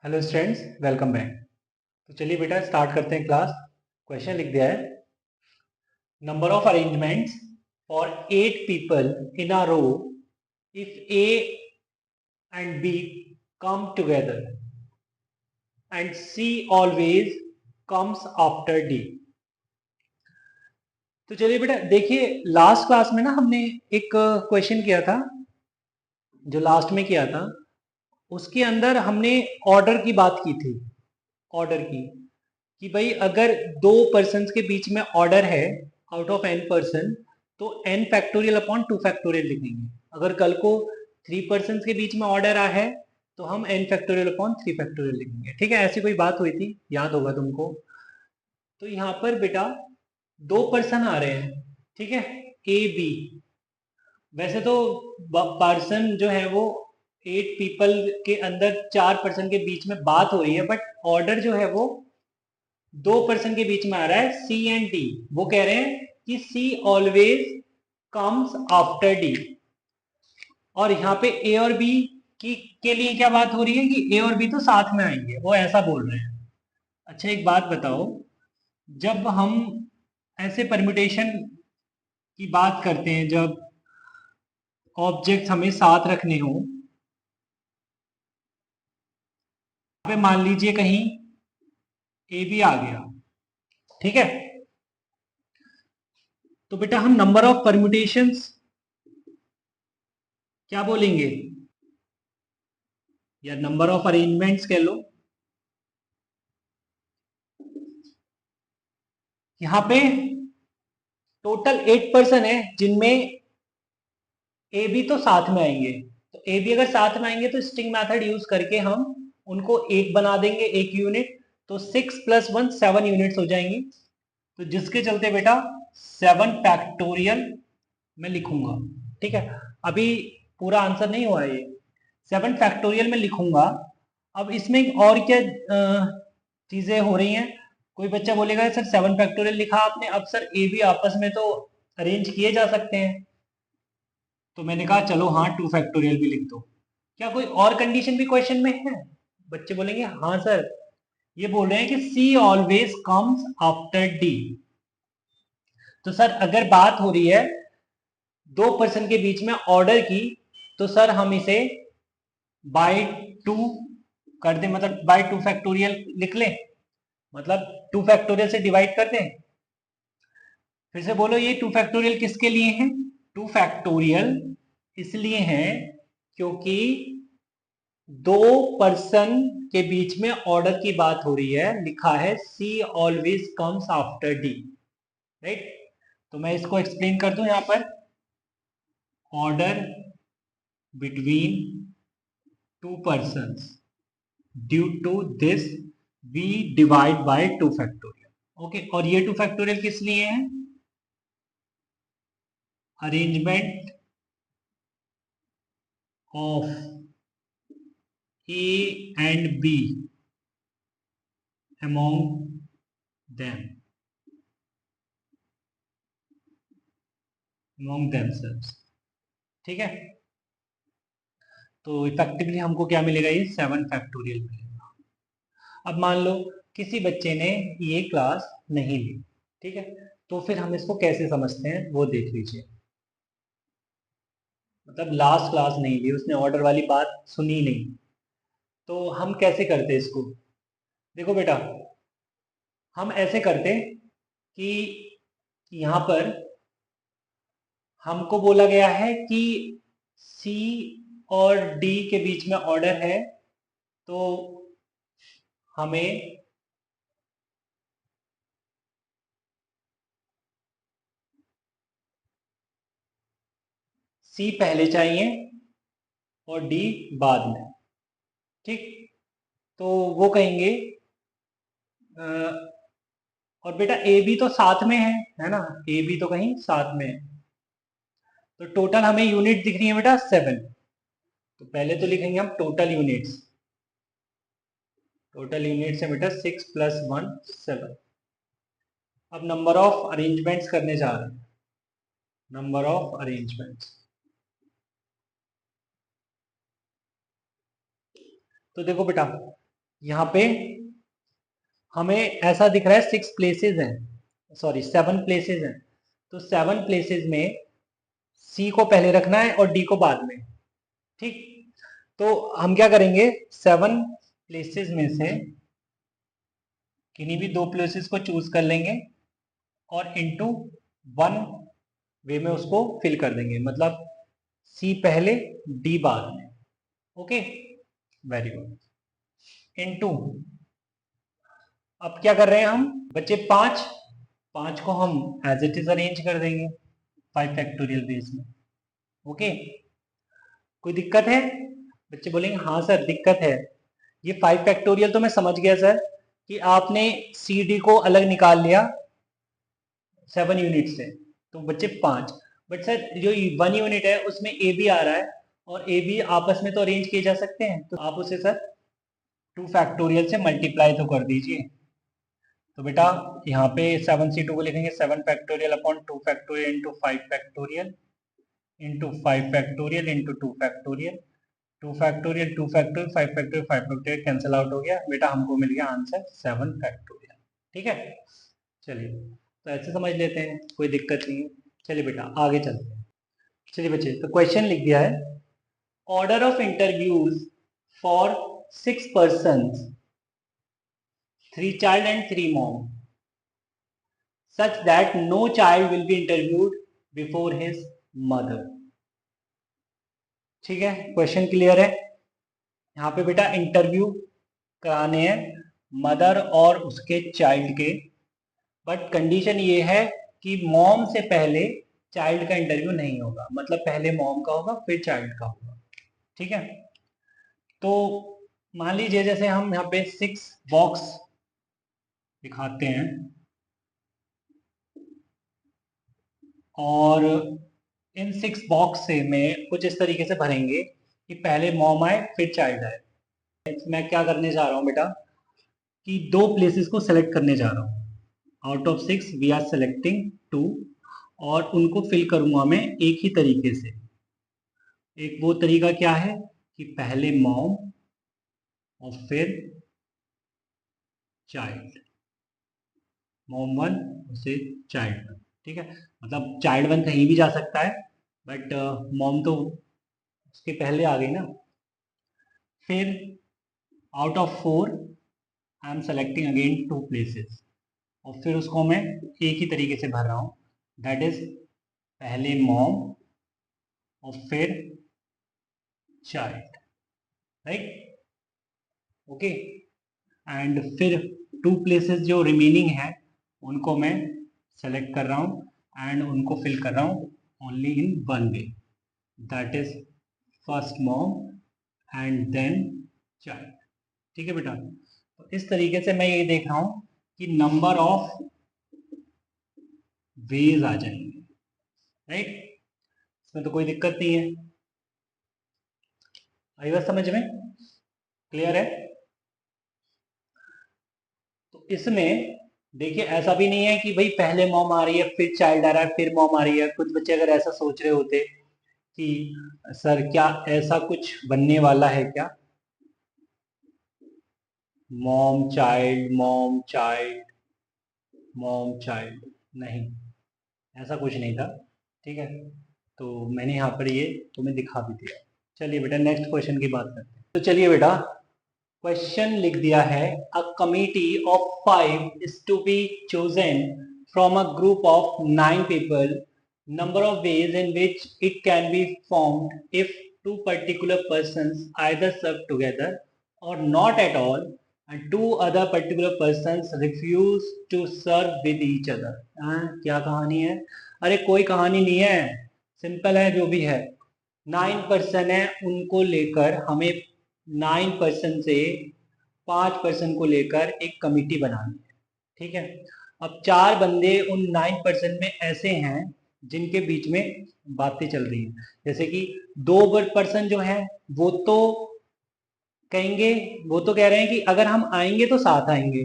Hello students, welcome back. तो चलिए बेटा स्टार्ट करते हैं क्लास। क्वेश्चन लिख दिया है, number of arrangements for 8 people in a row if A and B come together and C always comes after D. तो चलिए बेटा देखिए, लास्ट क्लास में ना हमने एक क्वेश्चन किया था, जो लास्ट में किया था उसके अंदर हमने ऑर्डर की बात की थी। ऑर्डर की कि भाई अगर दो पर्सन के बीच में ऑर्डर है आउट ऑफ n पर्सन, तो n फैक्टोरियल अपॉन 2 फैक्टोरियल लिखेंगे। अगर कल को 3 पर्सन के बीच में ऑर्डर आ है तो हम n फैक्टोरियल अपॉन 3 फैक्टोरियल लिखेंगे। ठीक है, ऐसी कोई बात हुई थी, याद होगा तुमको। तो यहाँ पर बेटा दो पर्सन आ रहे हैं, ठीक है, ए बी। वैसे तो पर्सन जो है वो 8 पीपल के अंदर 4 पर्सन के बीच में बात हो रही है, बट ऑर्डर जो है वो दो पर्सन के बीच में आ रहा है, सी एंड डी। वो कह रहे हैं कि सी ऑलवेज कम्स आफ्टर डी। और यहाँ पे ए और बी की के लिए क्या बात हो रही है कि ए और बी तो साथ में आएंगे, वो ऐसा बोल रहे हैं। अच्छा एक बात बताओ, जब हम ऐसे परम्यूटेशन की बात करते हैं, जब ऑब्जेक्ट हमें साथ रखने हो, पे मान लीजिए कहीं ए बी आ गया, ठीक है, तो बेटा हम नंबर ऑफ परम्यूटेशंस क्या बोलेंगे, या नंबर ऑफ अरेंजमेंट्स कह लो। यहाँ पे टोटल 8 पर्सन है जिनमें ए बी तो साथ में आएंगे। तो ए बी अगर साथ में आएंगे तो स्ट्रिंग मेथड यूज करके हम उनको एक बना देंगे, एक यूनिट। तो 6 + 1 7 यूनिट्स हो जाएंगी। तो जिसके चलते बेटा 7 फैक्टोरियल मैं लिखूंगा। ठीक है, अभी पूरा आंसर नहीं हुआ है ये, 7 फैक्टोरियल में लिखूंगा। अब इसमें और क्या चीजें हो रही हैं। कोई बच्चा बोलेगा सर 7 फैक्टोरियल लिखा आपने, अब सर ए बी आपस में तो अरेंज किए जा सकते हैं। तो मैंने कहा चलो हाँ 2 फैक्टोरियल भी लिख दो। क्या कोई और कंडीशन भी क्वेश्चन में है? बच्चे बोलेंगे हाँ सर, ये बोल रहे हैं कि सी ऑलवेज कम्स आफ्टर डी। तो सर अगर बात हो रही है दो पर्सन के बीच में ऑर्डर की, तो सर हम इसे बाय 2 कर दें, मतलब बाय 2 फैक्टोरियल लिख लें, मतलब 2 फैक्टोरियल से डिवाइड कर दें। फिर से बोलो, ये 2 फैक्टोरियल किसके लिए है? 2 फैक्टोरियल इसलिए है क्योंकि दो पर्सन के बीच में ऑर्डर की बात हो रही है, लिखा है C always comes after D, right. तो मैं इसको एक्सप्लेन कर दूं यहां पर, order between two persons, due to this we divide by 2 factorial. Okay, और ये 2 फैक्टोरियल किस लिए है? Arrangement of A and B among them, among themselves। ठीक है, तो इफेक्टिवली हमको क्या मिलेगा, ये 7 फैक्टोरियल मिलेगा। अब मान लो किसी बच्चे ने ये क्लास नहीं ली, ठीक है, तो फिर हम इसको कैसे समझते हैं वो देख लीजिए। मतलब लास्ट क्लास नहीं ली, उसने ऑर्डर वाली बात सुनी नहीं, तो हम कैसे करते इसको? देखो बेटा, हम ऐसे करते कि यहाँ पर हमको बोला गया है कि सी और डी के बीच में ऑर्डर है, तो हमें सी पहले चाहिए और डी बाद में। ठीक, तो वो कहेंगे और बेटा ए बी तो साथ में है ना, ए बी तो कहीं साथ में है। तो टोटल हमें यूनिट दिख रही है बेटा 7। तो पहले तो लिखेंगे हम टोटल यूनिट्स। टोटल यूनिट्स है बेटा 6 + 1 7। अब नंबर ऑफ अरेंजमेंट्स करने जा रहे हैं, नंबर ऑफ अरेंजमेंट्स। तो देखो बेटा, यहाँ पे हमें ऐसा दिख रहा है 6 प्लेसेस हैं, सॉरी 7 प्लेसेस हैं। तो 7 प्लेसेस में सी को पहले रखना है और डी को बाद में। ठीक, तो हम क्या करेंगे, 7 प्लेसेस में से किन्हीं भी 2 प्लेसेस को चूज कर लेंगे और इनटू 1 वे में उसको फिल कर देंगे, मतलब सी पहले डी बाद में। Okay, very good. इनटू, अब क्या कर रहे हैं हम बच्चे, 5 को हम एज इट इज अरेंज कर देंगे 5 फैक्टोरियल बेस में। ओके, कोई दिक्कत है? बच्चे बोलेंगे हाँ सर दिक्कत है। ये 5 फैक्टोरियल तो मैं समझ गया सर कि आपने सी डी को अलग निकाल लिया 7 यूनिट से, तो बच्चे 5, बट सर जो 1 यूनिट है उसमें ए बी आ रहा है और ए बी आपस में तो अरेंज किए जा सकते हैं, तो आप उसे सर 2 फैक्टोरियल से मल्टीप्लाई तो कर दीजिए। तो बेटा यहाँ पे 7C2 को लिखेंगे 7 factorial upon 2 factorial into 5 factorial into 5 factorial into 2 factorial, 2 factorial 2 factorial 5 factorial 5 factorial cancel out हो गया बेटा, हमको मिल गया आंसर 7 फैक्टोरियल। ठीक है, चलिए तो ऐसे समझ लेते हैं, कोई दिक्कत नहीं है। चलिए बेटा आगे चलते हैं। चलिए बच्चे, तो क्वेश्चन लिख दिया है, order of interviews for 6 person, 3 child and 3 mom, such that no child will be interviewed before his mother। ठीक है, क्वेश्चन क्लियर है? यहाँ पे बेटा इंटरव्यू कराने हैं मदर और उसके चाइल्ड के, बट कंडीशन ये है कि मॉम से पहले चाइल्ड का इंटरव्यू नहीं होगा, मतलब पहले मॉम का होगा फिर चाइल्ड का होगा। ठीक है, तो मान लीजिए जैसे हम यहाँ पे 6 बॉक्स दिखाते हैं और इन 6 बॉक्स से में कुछ इस तरीके से भरेंगे कि पहले मॉम आए फिर चाइल्ड आए। मैं क्या करने जा रहा हूँ बेटा कि 2 प्लेसेस को सेलेक्ट करने जा रहा हूँ, out of 6 we are selecting 2, और उनको फिल करूंगा मैं एक ही तरीके से। एक वो तरीका क्या है कि पहले मॉम और फिर चाइल्ड, मॉम 1 उसे चाइल्ड 1। ठीक है, मतलब चाइल्ड 1 कहीं भी जा सकता है, बट मॉम तो उसके पहले आ गई ना। फिर out of 4 I am selecting again 2 places, और फिर उसको मैं एक ही तरीके से भर रहा हूँ, दैट इज पहले मॉम और फिर चाइल्ड, राइट। ओके, एंड फिर 2 प्लेसेस जो रिमेनिंग है उनको मैं सेलेक्ट कर रहा हूँ एंड उनको फिल कर रहा हूँ only in 1 way, that is first mom and then child. ठीक है बेटा, तो इस तरीके से मैं ये देख रहा हूँ कि नंबर ऑफ वेज आ जाएंगे, राइट। इसमें तो कोई दिक्कत नहीं है, आई बात समझ में? क्लियर है? तो इसमें देखिए ऐसा भी नहीं है कि भाई पहले मॉम आ रही है फिर चाइल्ड आ रहा है फिर मॉम आ रही है। कुछ बच्चे अगर ऐसा सोच रहे होते कि सर क्या ऐसा कुछ बनने वाला है क्या, mom child mom child mom child, नहीं ऐसा कुछ नहीं था। ठीक है, तो मैंने यहाँ पर ये तुम्हें दिखा भी दिया। चलिए बेटा नेक्स्ट क्वेश्चन की बात करते हैं। तो चलिए बेटा क्वेश्चन लिख दिया है, a committee of 5 is to be chosen from a group of 9 people, number of ways in which it can be formed if 2 particular persons either serve together or not at all and 2 other particular persons refuse to serve with each other। क्या कहानी है? अरे कोई कहानी नहीं है, simple है जो भी है। 9 पर्सन है, उनको लेकर हमें 9 पर्सन से 5 पर्सन को लेकर एक कमिटी बनानी है। ठीक है, अब 4 बंदे उन 9 पर्सन में ऐसे हैं जिनके बीच में बातें चल रही हैं, जैसे कि 2 पर्सन जो है वो तो कहेंगे, वो तो कह रहे हैं कि अगर हम आएंगे तो साथ आएंगे,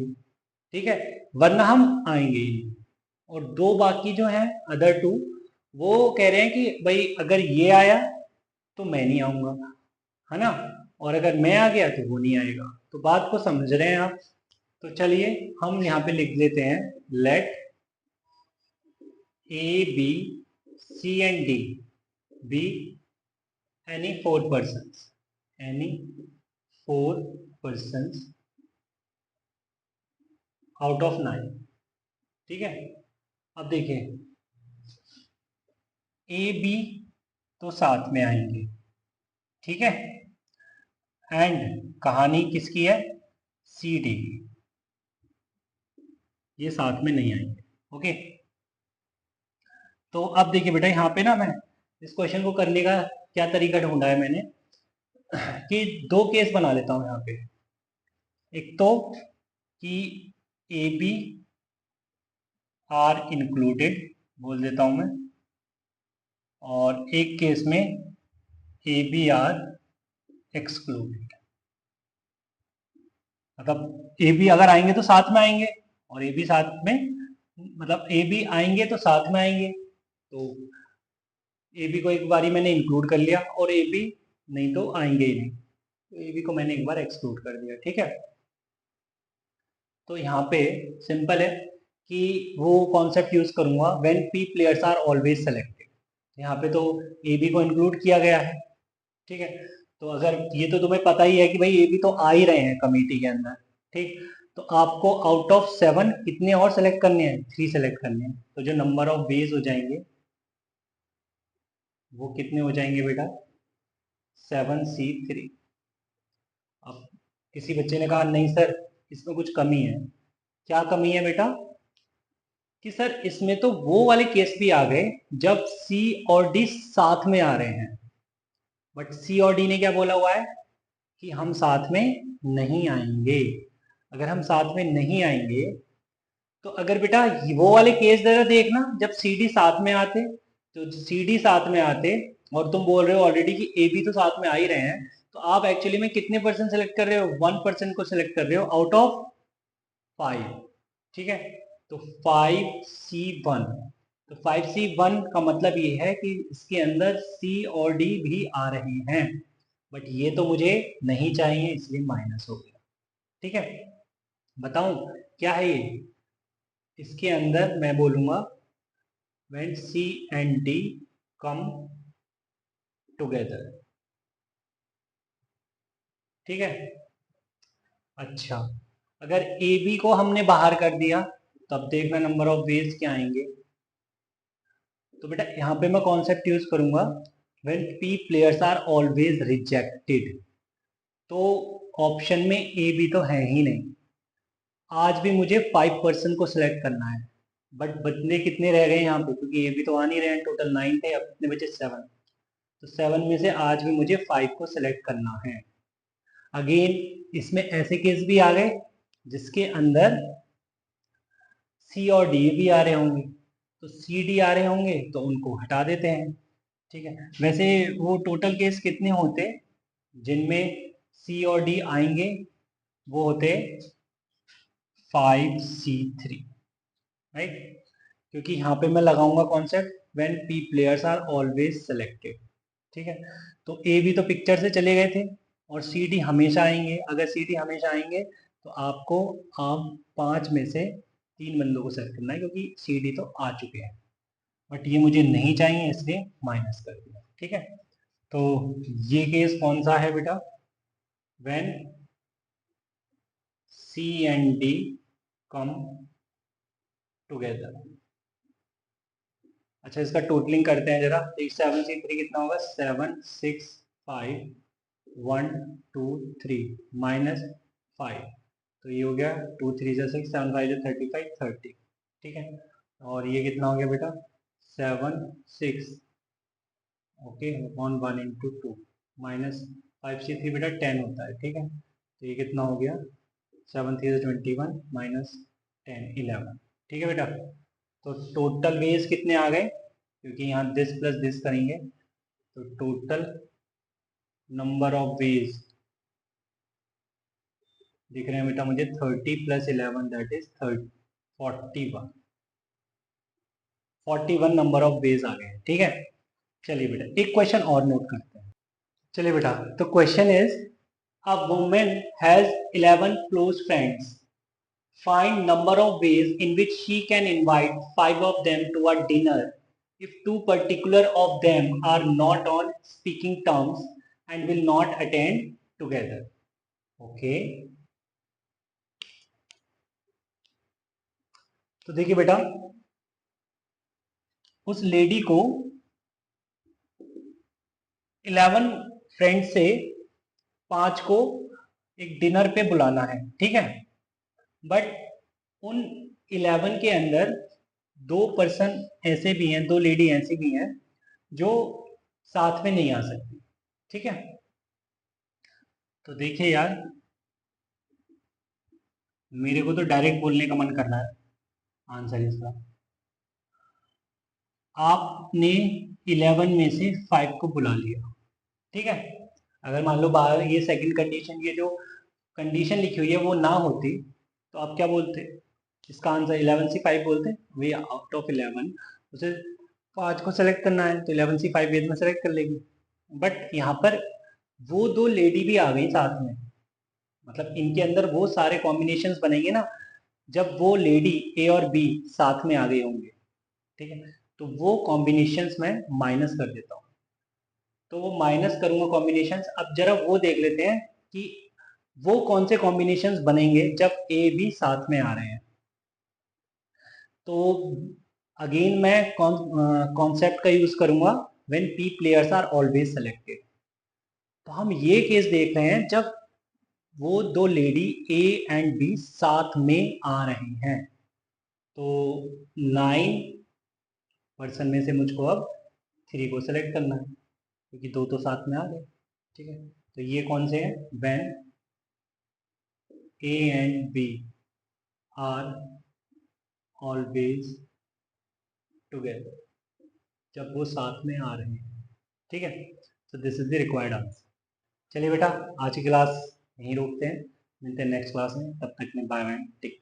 ठीक है, वरना हम आएंगे ही नहीं। और 2 बाकी जो है अदर 2 वो कह रहे हैं कि भाई अगर ये आया तो मैं नहीं आऊंगा, है ना, और अगर मैं आ गया तो वो नहीं आएगा। तो बात को समझ रहे हैं आप? तो चलिए हम यहाँ पे लिख लेते हैं, let A B C and D be any four persons out of 9। ठीक है, अब देखिए ए बी तो साथ में आएंगे, ठीक है, एंड कहानी किसकी है, सी डी की, ये साथ में नहीं आएंगे। ओके, तो अब देखिए बेटा यहाँ पे ना मैं इस क्वेश्चन को करने का क्या तरीका ढूंढा है मैंने, कि दो केस बना लेता हूँ यहाँ पे। एक तो कि ए बी आर इंक्लूडेड बोल देता हूं मैं, और एक केस में ए बी आर एक्सक्लूडेड। मतलब ए बी अगर आएंगे तो साथ में आएंगे, और ए बी साथ में, मतलब ए बी आएंगे तो साथ में आएंगे। तो ए बी को एक बारी मैंने इंक्लूड कर लिया, और ए बी नहीं तो आएंगे ही नहीं, तो ए बी को मैंने एक बार एक्सक्लूड कर दिया। ठीक है, तो यहाँ पे सिंपल है कि वो कॉन्सेप्ट यूज करूंगा, when P players are always selected. यहाँ पे तो ए बी को इंक्लूड किया गया है, ठीक है। तो अगर ये तो तुम्हें पता ही है कि भाई ए बी तो आ ही रहे हैं कमेटी के अंदर, ठीक, तो आपको आउट ऑफ 7 कितने और सेलेक्ट करने हैं, 3 सेलेक्ट करने हैं। तो जो नंबर ऑफ बेज हो जाएंगे वो कितने हो जाएंगे बेटा, 7C3। अब किसी बच्चे ने कहा नहीं सर इसमें कुछ कमी है। क्या कमी है बेटा, कि सर इसमें तो वो वाले केस भी आ गए जब सी और डी साथ में आ रहे हैं, बट सी और डी ने क्या बोला हुआ है कि हम साथ में नहीं आएंगे। अगर हम साथ में नहीं आएंगे तो अगर बेटा वो वाले केस जरा देखना, जब सी डी साथ में आते, तो सी डी साथ में आते और तुम बोल रहे हो ऑलरेडी कि ए बी तो साथ में आ ही रहे हैं, तो आप एक्चुअली में कितने परसेंट सेलेक्ट कर रहे हो, 1% को सिलेक्ट कर रहे हो आउट ऑफ 5। ठीक है, तो 5C1, तो 5C1 का मतलब ये है कि इसके अंदर सी और डी भी आ रहे हैं, बट ये तो मुझे नहीं चाहिए इसलिए माइनस हो गया। ठीक है, बताऊं क्या है ये, इसके अंदर मैं बोलूंगा when C and D come together। ठीक है, अच्छा अगर ए बी को हमने बाहर कर दिया तब देखना नंबर ऑफ वेज क्या आएंगे। तो बेटा यहाँ पे मैं कॉन्सेप्ट यूज करूंगा when P players are always rejected। तो ऑप्शन में ए बी तो है ही नहीं, आज भी मुझे 5% को सिलेक्ट करना है, बट बचने कितने रह गए यहाँ पे, क्योंकि ए बी तो आ नहीं रहे हैं, टोटल 9 थे, अब कितने बचे 7। तो 7 में से आज भी मुझे 5 को सिलेक्ट करना है। अगेन इसमें ऐसे केस भी आ गए जिसके अंदर सी और डी भी आ रहे होंगे, तो सी डी आ रहे होंगे तो उनको हटा देते हैं। ठीक है, वैसे वो टोटल केस कितने होते जिनमें सी और डी आएंगे, वो होते 5C3, राइट, क्योंकि यहाँ पे मैं लगाऊंगा concept when P players are always selected. ठीक है, तो ए भी तो पिक्चर से चले गए थे और सी डी हमेशा आएंगे। अगर सी डी हमेशा आएंगे तो आपको आप 5 में से 3 बंदों को सेलेक्ट करना है, क्योंकि सी डी तो आ चुके हैं, बट ये मुझे नहीं चाहिए इसलिए माइनस कर दिया। ठीक है, तो ये केस कौन सा है बेटा, when C and D come together. अच्छा इसका टोटलिंग करते हैं जरा, 7C3 कितना होगा, 7 6 5 1 2 3 माइनस 5, तो ये हो गया 2 3 6 7 5 35 30। ठीक है, और ये कितना हो गया बेटा, 7 6 okay upon 1 into 2 minus 5C3 बेटा 10 होता है। ठीक है, तो ये कितना हो गया, 7 3 21 माइनस 10 11। ठीक है बेटा, तो टोटल वेज कितने आ गए, क्योंकि यहाँ दिस प्लस दिस करेंगे, तो टोटल नंबर ऑफ वेज दिख रहे हैं बेटा मुझे 30 + 11 that is 41 number of ways आ गए। ठीक है, चलिए बेटा एक क्वेश्चन और नोट करते हैं। चलिए बेटा, तो question is A woman has 11 close friends. Find number of ways in which she can invite 5 of them to a dinner if 2 particular of them are not on speaking terms and will not attend together. Okay. तो देखिए बेटा, उस lady को 11 friend से 5 को एक dinner पे बुलाना है, ठीक है। बट उन 11 के अंदर 2 पर्सन ऐसे भी हैं, 2 लेडी ऐसी भी हैं जो साथ में नहीं आ सकती, ठीक है। तो देखिए यार, मेरे को तो डायरेक्ट बोलने का मन कर रहा है आंसर इसका। आपने 11 में से 5 को बुला लिया, ठीक है। अगर मान लो बाहर ये सेकंड कंडीशन, ये जो कंडीशन लिखी हुई है वो ना होती तो आप क्या बोलते? इसका आंसर 11 से 5 बोलते। वे आउट ऑफ 11 उसे 5 को सेलेक्ट करना है तो 11 से 5 वेद में सेलेक्ट कर लेगी। बट यहाँ पर वो 2 लेडी भी आ गई साथ में, मतलब इनके अंदर वो सारे कॉम्बिनेशंस बनेंगे ना जब वो लेडी ए और बी साथ में आ गए होंगे, ठीक है। तो वो कॉम्बिनेशंस मैं माइनस कर देता हूँ। तो वो माइनस करूंगा कॉम्बिनेशंस। अब जरा वो देख लेते हैं कि वो कौन से कॉम्बिनेशंस बनेंगे जब ए बी साथ में आ रहे हैं। तो अगेन मैं कॉन्सेप्ट का यूज करूंगा when P players are always selected. तो हम ये केस देख रहे हैं जब वो 2 लेडी ए एंड बी साथ में आ रही हैं। तो 9 पर्सन में से मुझको अब 3 को सेलेक्ट करना है क्योंकि 2 तो साथ में आ गए, ठीक है। तो ये कौन से हैं? When A and B are always together, जब वो साथ में आ रहे हैं, ठीक है। तो this is the required answer. चलिए बेटा, आज की क्लास यहीं रोकते हैं, मिलते हैं नेक्स्ट क्लास में। तब तक में बाय बाय, टेक।